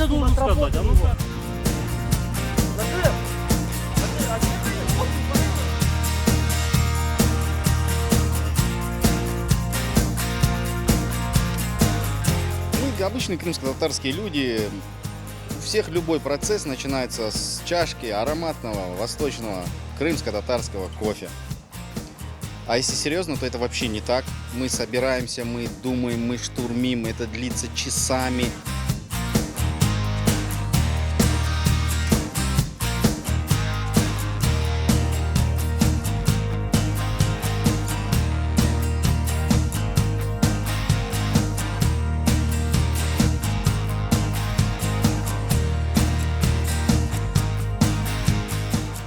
команда должен сказать. А ну-ка. Мы обычные крымско-татарские люди. У всех любой процесс начинается с чашки ароматного, восточного, крымско-татарского кофе. А если серьезно, то это вообще не так. Мы собираемся, мы думаем, мы штурмим, это длится часами.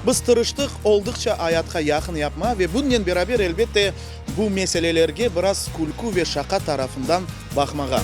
Biz tırıştık oldukça hayata yakın yapma ve bununla beraber elbette bu meselelerge biraz kulku ve şaka tarafından bakmağa.